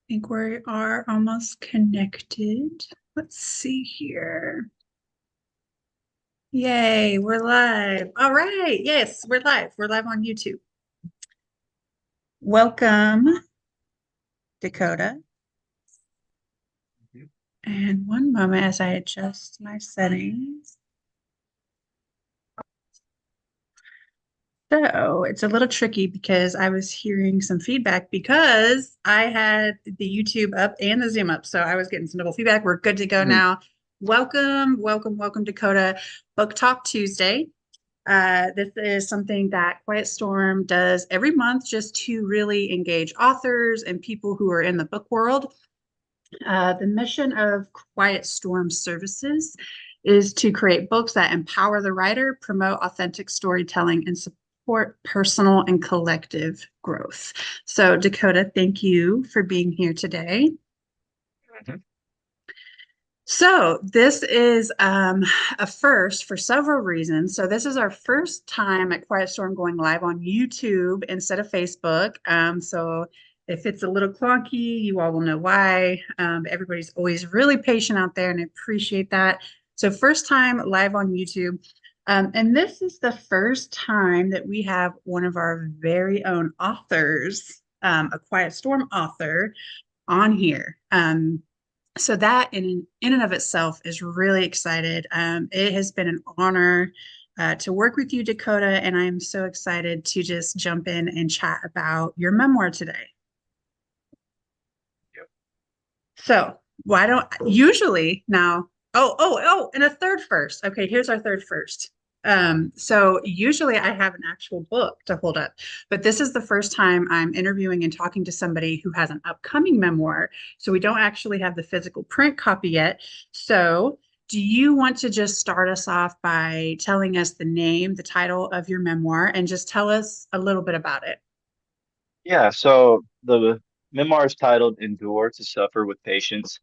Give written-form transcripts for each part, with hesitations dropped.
Think we are almost connected. Let's see here. Yay, we're live. All right. Yes, we're live. We're live on YouTube. Welcome, Dakota. And one moment as I adjust my settings. So it's a little tricky because I was hearing some feedback because I had the YouTube up and the Zoom up. So I was getting some double feedback. We're good to go Mhm. now. Welcome, Dakota. Book Talk Tuesday. This is something that Quiet Storm does every month just to really engage authors and people who are in the book world. The mission of Quiet Storm Services is to create books that empower the writer, promote authentic storytelling, and support personal and collective growth. So, Dakota, thank you for being here today. Mhm. So this is a first for several reasons. So this is our first time at Quiet Storm going live on YouTube instead of Facebook. So if it's a little clunky, you all will know why. Everybody's always really patient out there, and I appreciate that. So first time live on YouTube. And this is the first time that we have one of our very own authors, a Quiet Storm author, on here. So that in and of itself is really excited. It has been an honor to work with you, Dakota, and I'm so excited to just jump in and chat about your memoir today. Yep. So why don't usually now? Oh, and a third first. Okay, here's our third first. So usually I have an actual book to hold up, but this is the first time I'm interviewing and talking to somebody who has an upcoming memoir. So we don't actually have the physical print copy yet. So do you want to just start us off by telling us the name, the title of your memoir, and just tell us a little bit about it? Yeah, so the memoir is titled Endure to Suffer with Patience.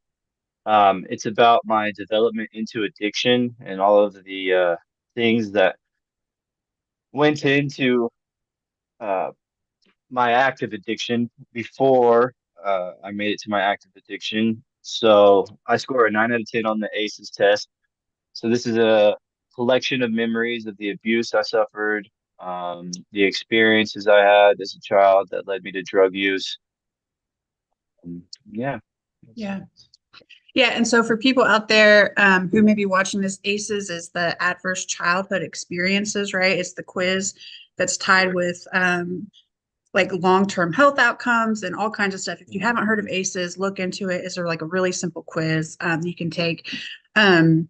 It's about my development into addiction and all of the things that went into uh, my active addiction before I made it to my active addiction. So I score a 9 out of 10 on the ACEs test. So this is a collection of memories of the abuse I suffered, the experiences I had as a child that led me to drug use. Yeah. Yeah. Yeah, and so for people out there who may be watching this, ACEs is the adverse childhood experiences, right? It's the quiz that's tied Correct. with like long-term health outcomes and all kinds of stuff. If you Mhm. haven't heard of ACEs, look into it. It's like a really simple quiz you can take. Um,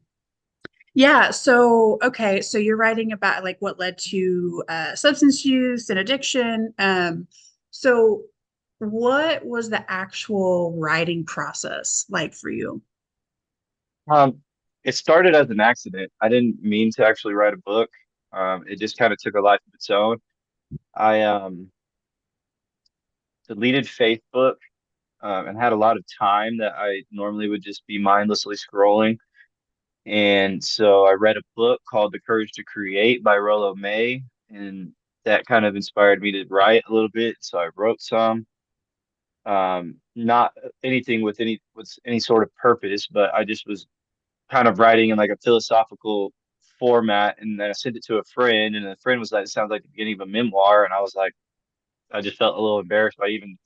yeah, so okay, so you're writing about like what led to substance use and addiction. So what was the actual writing process like for you? Um, it started as an accident. I didn't mean to actually write a book. It just kind of took a life of its own. I deleted Facebook and had a lot of time that I normally would just be mindlessly scrolling. And so I read a book called The Courage to Create by Rollo May, and that kind of inspired me to write a little bit. So I wrote some, not anything with any sort of purpose, but I just was kind of writing in like a philosophical format. And then I sent it to a friend, and a friend was like, "It sounds like the beginning of a memoir." And I was like, I just felt a little embarrassed by even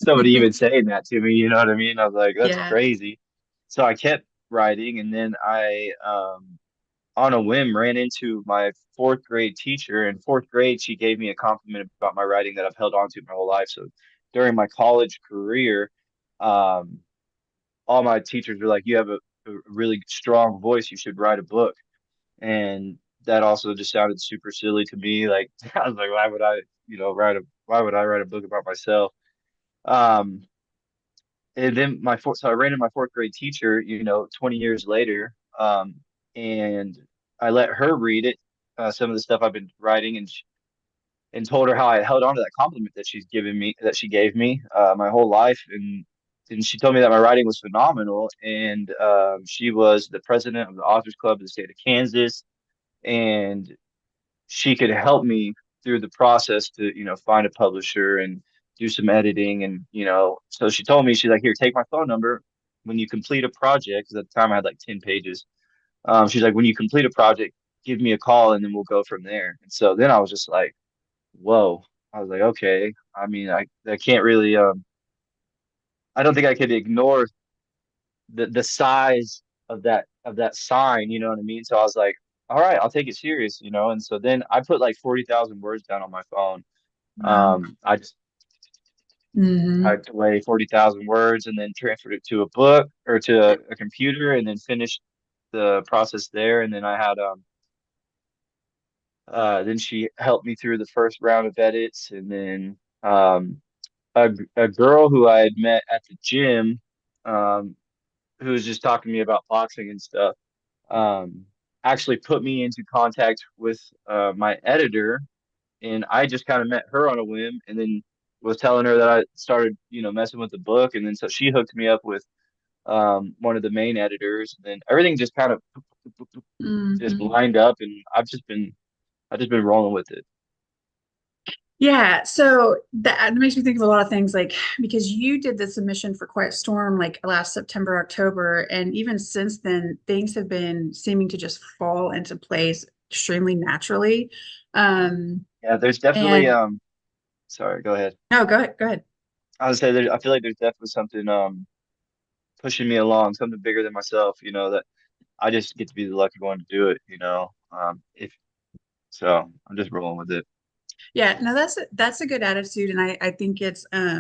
somebody even saying that to me. You know what I mean? I was like, "That's Yeah. crazy." So I kept writing, and then I on a whim ran into my fourth grade teacher. In fourth grade, she gave me a compliment about my writing that I've held on to my whole life. So during my college career, um, all my teachers were like, "You have a really strong voice. You should write a book." And that also just sounded super silly to me. Like I was like, why would I, why would I write a book about myself? Um, and then so I ran into my fourth grade teacher, 20 years later, and I let her read it, some of the stuff I've been writing, and told her how I held on to that compliment that she gave me, my whole life, and she told me that my writing was phenomenal, and she was the president of the Authors Club of the state of Kansas, and she could help me through the process to, find a publisher and do some editing, and so she told me, she's like, here, take my phone number. When you complete a project, 'cause at the time I had like 10 pages. She's like, when you complete a project, give me a call and then we'll go from there. And so then I was just like, whoa. I was like, okay. I mean, I can't really I don't think I could ignore the size of that sign, you know what I mean? So I was like, all right, I'll take it serious, And so then I put like 40,000 words down on my phone. Wow. I just Hmm. typed away 40,000 words and then transferred it to a book or to a computer and then finished the process there. And then I had then she helped me through the first round of edits, and then um a girl who I had met at the gym, um, who was just talking to me about boxing and stuff, um, actually put me into contact with my editor, and I just kind of met her on a whim, and then was telling her that I started, messing with the book, and then so she hooked me up with one of the main editors, and then everything just kind of just Hmm. lined up, and I've just been rolling with it. Yeah, so that makes me think of a lot of things, like because you did the submission for Quiet Storm like last September, October, and even since then, things have been seeming to just fall into place extremely naturally. Um, Yeah, there's definitely and sorry, go ahead. no, go ahead, go ahead. I would say I feel like there's definitely something pushing me along, something bigger than myself, that I just get to be the lucky one to do it. If so, I'm just rolling with it. Yeah, no, that's a good attitude, and I think it's I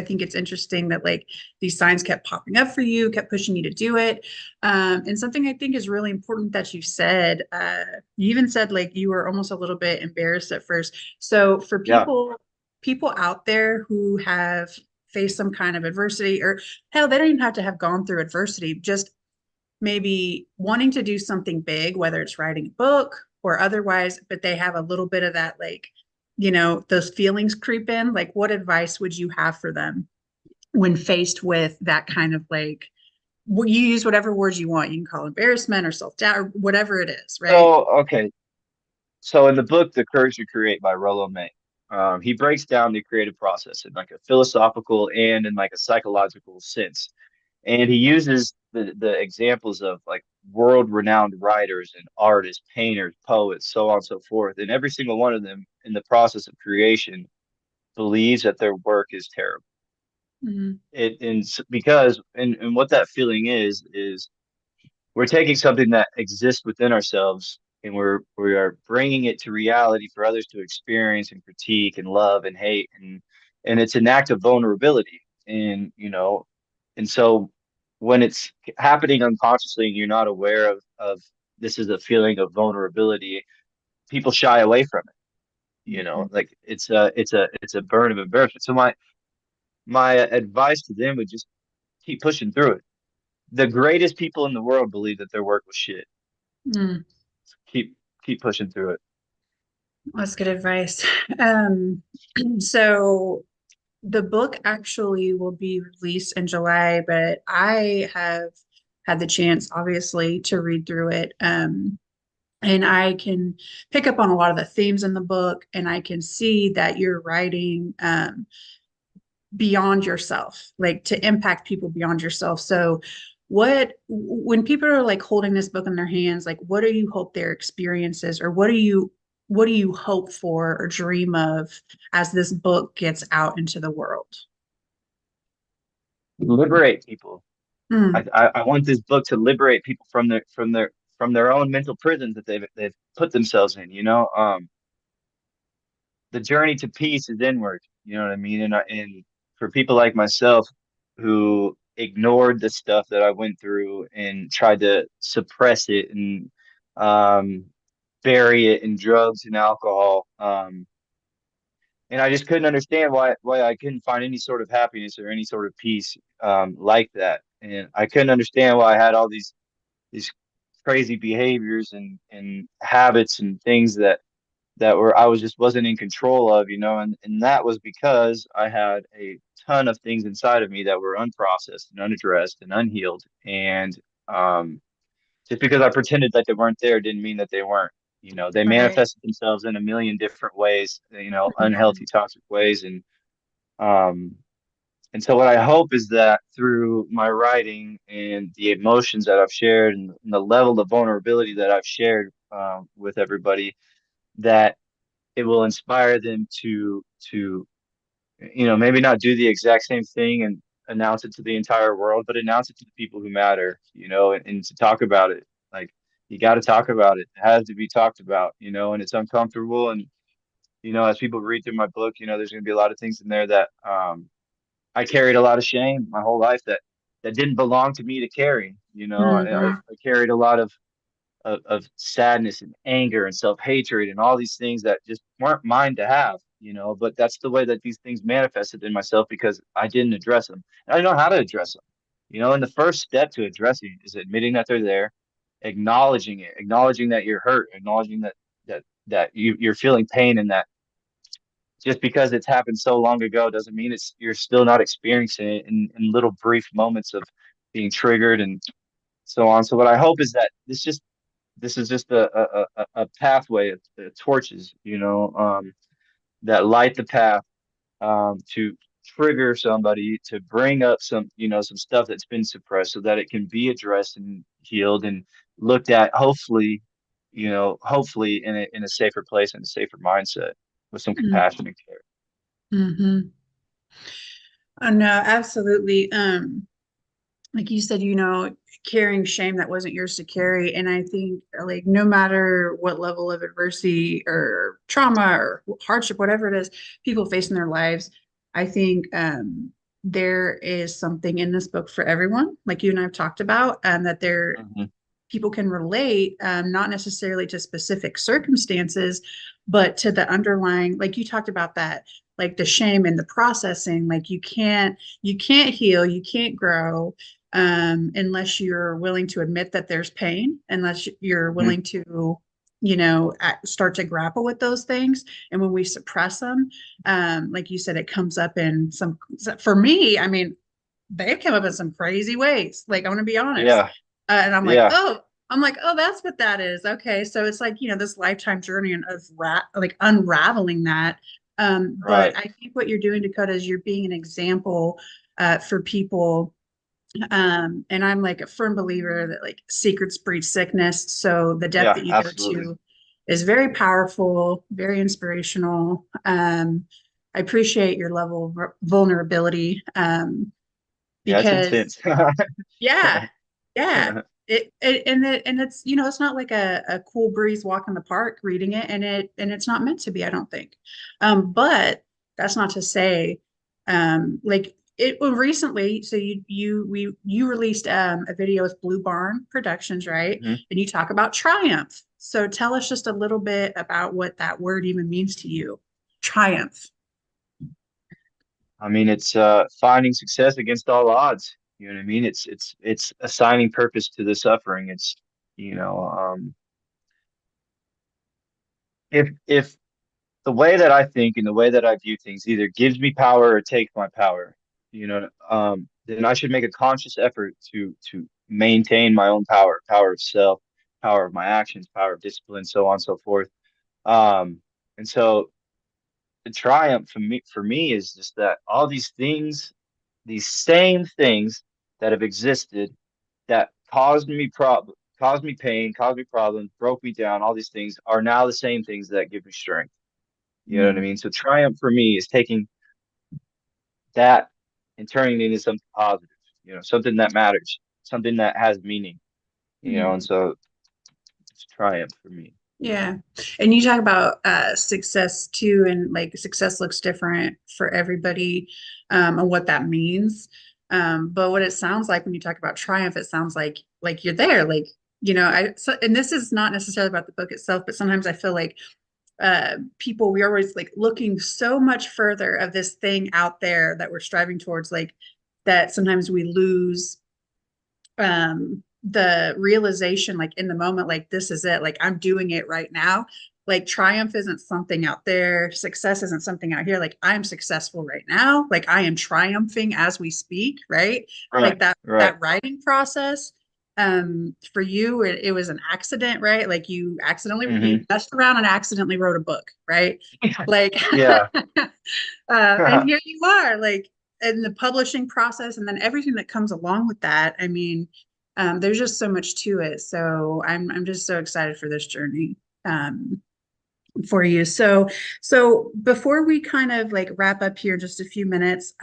think it's interesting that like these signs kept popping up for you, kept pushing you to do it. And something I think is really important that you said, you even said like you were almost a little bit embarrassed at first. So for Yeah. people out there who have faced some kind of adversity, or hell, they don't even have to have gone through adversity, just maybe wanting to do something big, whether it's writing a book or otherwise, but they have a little bit of that, like, those feelings creep in. Like, what advice would you have for them when faced with that kind of like, you use whatever words you want. You can call it embarrassment or self-doubt or whatever it is, right? So, okay. So in the book, The Courage to Create by Rollo May, he breaks down the creative process in like a philosophical and in like a psychological sense. And he uses the examples of like world-renowned writers and artists, painters, poets, so on and so forth. And every single one of them in the process of creation believes that their work is terrible. Mm-hmm. Because and what that feeling is we're taking something that exists within ourselves and we are bringing it to reality for others to experience and critique and love and hate, and it's an act of vulnerability, and so when it's happening unconsciously and you're not aware of this is a feeling of vulnerability, people shy away from it. Like it's a burn of embarrassment. So my advice to them would just keep pushing through it. The greatest people in the world believe that their work was shit. Mm, Keep keep pushing through it. that's good advice. Um, so the book actually will be released in July, but I have had the chance, obviously, to read through it. And I can pick up on a lot of the themes in the book, and I can see that you're writing beyond yourself, like to impact people beyond yourself. So, when people are like holding this book in their hands, like what do you hope their experiences, or what do you hope for or dream of as this book gets out into the world? Liberate people. Mm, I want this book to liberate people from their own mental prisons that they've put themselves in. The journey to peace is inward. You know what I mean? And for people like myself who ignored the stuff that I went through and tried to suppress it and um, bury it in drugs and alcohol. And I just couldn't understand why I couldn't find any sort of happiness or any sort of peace like that. And I couldn't understand why I had all these crazy behaviors and habits and things that were I was just wasn't in control of. And that was because I had a ton of things inside of me that were unprocessed and unaddressed and unhealed. And just because I pretended that they weren't there didn't mean that they weren't. They Right. manifest themselves in a million different ways, Mhm. unhealthy, toxic ways. Um, and so what I hope is that through my writing and the emotions that I've shared and the level of vulnerability that I've shared with everybody, that it will inspire them to maybe not do the exact same thing and announce it to the entire world, but announce it to the people who matter, and to talk about it. Like, you got to talk about it. It has to be talked about, and it's uncomfortable. And, as people read through my book, there's going to be a lot of things in there that I carried a lot of shame my whole life that didn't belong to me to carry. Mhm. I carried a lot of sadness and anger and self-hatred and all these things that just weren't mine to have, but that's the way that these things manifested in myself because I didn't address them. And I didn't know how to address them. And the first step to addressing is admitting that they're there, acknowledging it, acknowledging that you're hurt, acknowledging that you're feeling pain, and that just because it's happened so long ago doesn't mean you're still not experiencing it in little brief moments of being triggered and so on. So what I hope is that this is just a pathway of torches, that light the path to trigger somebody to bring up some stuff that's been suppressed so that it can be addressed and healed and looked at, hopefully in a safer place and a safer mindset with some compassion and care. Mhm. Oh, no, absolutely. Like you said, carrying shame that wasn't yours to carry. And I think, like, no matter what level of adversity or trauma or hardship, whatever it is people face in their lives, I think there is something in this book for everyone, like you and I've talked about, that Hmm. people can relate, not necessarily to specific circumstances, but to the underlying, like you talked about that, like the shame and the processing, like you can't heal, you can't grow, unless you're willing to admit that there's pain, unless you're Hmm. willing to, start to grapple with those things. And when we suppress them, like you said, it comes up in some, for me, I mean, they've come up in some crazy ways. Like, I want to be honest. Yeah, And yeah, I'm like, oh, that's what that is. Okay. So it's like, this lifetime journey of like unraveling that. But right. I think what you're doing, Dakota, is you're being an example for people. And I'm like a firm believer that like secrets breed sickness. So the depth Yeah, that you go absolutely. to is very powerful, very inspirational. I appreciate your level of vulnerability, Yeah, it's because intense. yeah, yeah. And it's, it's not like a cool breeze walk in the park reading it, and it's not meant to be, I don't think. But that's not to say, like it well, recently, so you released a video with Blue Barn Productions, right? Mhm. And you talk about triumph. So tell us just a little bit about what that word even means to you. Triumph. I mean, it's finding success against all odds. You know what I mean? It's assigning purpose to the suffering. It's you know, if the way that I think and the way that I view things either gives me power or takes my power, then I should make a conscious effort to maintain my own power, power of self, power of my actions, power of discipline, so on and so forth. Um, and so the triumph for me is just that all these things, these same things that have existed that caused me pain, caused me problems, broke me down, all these things are now the same things that give me strength. You know what I Mm, mean? So triumph for me is taking that and turning it into something positive, something that matters, something that has meaning, and mm. so it's triumph for me. Yeah. And you talk about success too, and like success looks different for everybody, and what that means. But what it sounds like when you talk about triumph, it sounds like you're there. Like, and this is not necessarily about the book itself, but sometimes I feel like people, we're always like looking so much further of this thing out there that we're striving towards, like that sometimes we lose the realization, like in the moment, like this is it, like I'm doing it right now. Like triumph isn't something out there, success isn't something out here. Like I'm successful right now, like I am triumphing as we speak, right? Right, Like that right. that writing process, For you, it was an accident, right? Like you Hmm. messed around and accidentally wrote a book, right? Like, Yeah. and here you are, like in the publishing process, and then everything that comes along with that. I mean, there's just so much to it. So I'm just so excited for this journey. For you. So before we kind of like wrap up here, just a few minutes,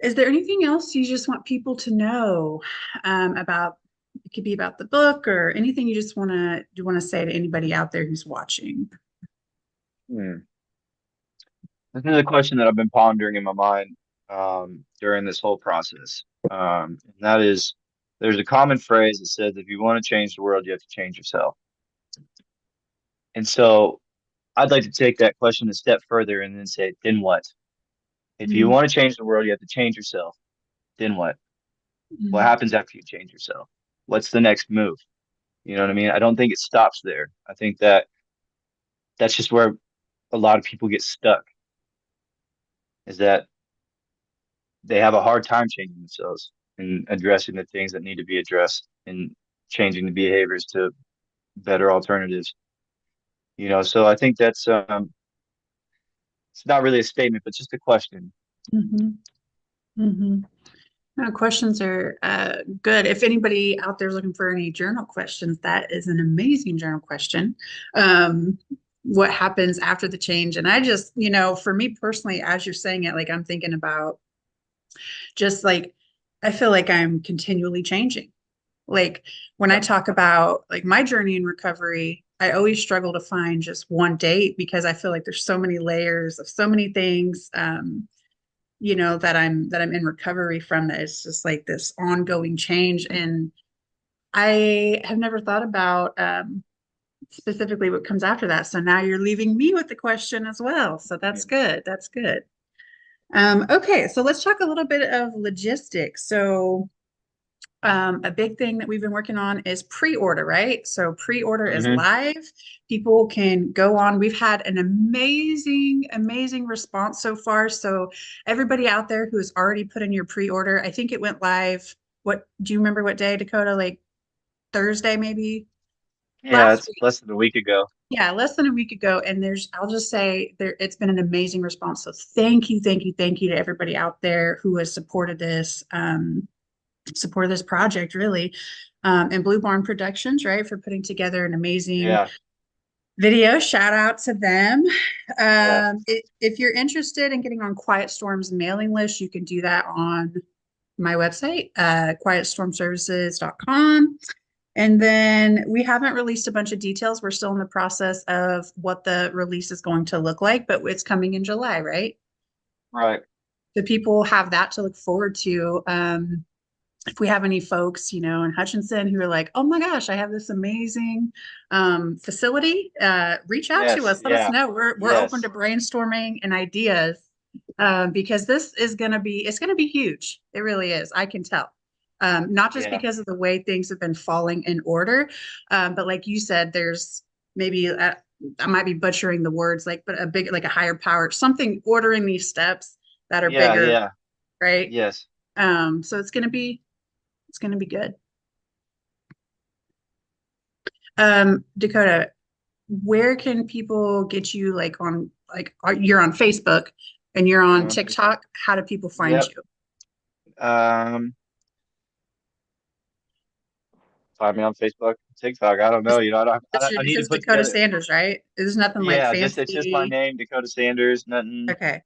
is there anything else you just want people to know about? It could be about the book or anything you just want to say to anybody out there who's watching. Hmm. This is a question that I've been pondering in my mind during this whole process. And that is, there's a common phrase that says, if you want to change the world, you have to change yourself. And so I'd like to take that question a step further and then say, then what? If you Mm, want to change the world, you have to change yourself. Then what? What mm, happens after you change yourself? What's the next move? You know what I mean? I don't think it stops there. I think that that's just where a lot of people get stuck, is that they have a hard time changing themselves and addressing the things that need to be addressed and changing the behaviors to better alternatives. So I think that's it's not really a statement, but just a question. mm-hmm, mm-hmm. No, questions are good. If anybody out there is looking for any journal questions, that is an amazing journal question. What happens after the change? And I just, for me personally, as you're saying it, like I'm thinking about just like I feel like I'm continually changing. Like when I Yeah. talk about like my journey in recovery, I always struggle to find just one date because I feel like there's so many layers of so many things that I'm in recovery from, that it's just like this ongoing change. And I have never thought about specifically what comes after that. So now you're leaving me with the question as well. So that's Yeah. good. That's good. Okay, so let's talk a little bit of logistics. So a big thing that we've been working on is pre-order, right? So pre-order is Hmm. live. People can go on. We've had an amazing, amazing response so far. So everybody out there who has already put in your pre-order, I think it went live. What do you remember what day, Dakotah? Like Thursday, maybe Yeah, last it's week? less than a week ago. Yeah, less than a week ago. And I'll just say it's been an amazing response. So thank you, thank you, thank you to everybody out there who has supported this project really. And Blue Barn Productions, right, for putting together an amazing Yeah. video. Shout out to them. Yeah. If you're interested in getting on Quiet Storm's mailing list, you can do that on my website, quietstormservices.com. And then we haven't released a bunch of details. We're still in the process of what the release is going to look like, but it's coming in July, right? Right. So people have that to look forward to. If we have any folks, in Hutchinson who are like, oh my gosh, I have this amazing facility, reach out to Yes. us. Let us Yeah. know. We're open Yes. to brainstorming and ideas because this is going to be huge. It really is. I can tell. Not just Yeah. because of the way things have been falling in order, but like you said, there's maybe I might be butchering the words, like, but like a higher power, something ordering these steps that are Yeah. bigger, Yeah. right? Yes. So it's gonna be good. Dakotah, where can people get you like you're on Facebook and you're I'm on on Facebook. TikTok? How do people find Yep. you? Um, Find me on Facebook, TikTok. I don't know. I It's need to just put Dakotah together. Sanders, right? There's nothing like Yeah, it's just my fancy. name, Dakotah Sanders. Nothing Okay.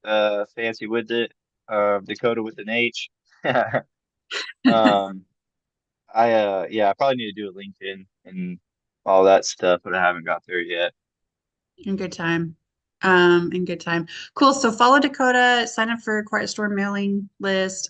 fancy with it. Dakotah with an H. Um, I probably need to do a LinkedIn and all that stuff, but I haven't got there yet. In good time. In good time. Cool. So follow Dakotah, sign up for Quiet Storm mailing list.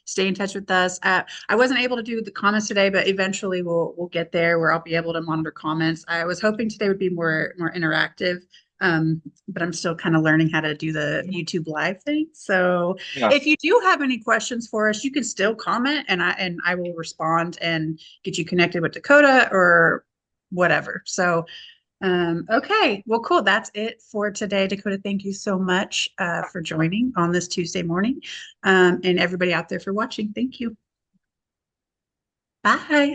Stay in touch with us. I wasn't able to do the comments today, but eventually we'll get there where I'll be able to monitor comments. I was hoping today would be more interactive. But I'm still kind of learning how to do the YouTube live thing. So Yeah. if you do have any questions for us, you can still comment and I will respond and get you connected with Dakotah or whatever. So okay, well, cool. That's it for today, Dakotah. Thank you so much for joining on this Tuesday morning, and everybody out there for watching. Thank you. Bye.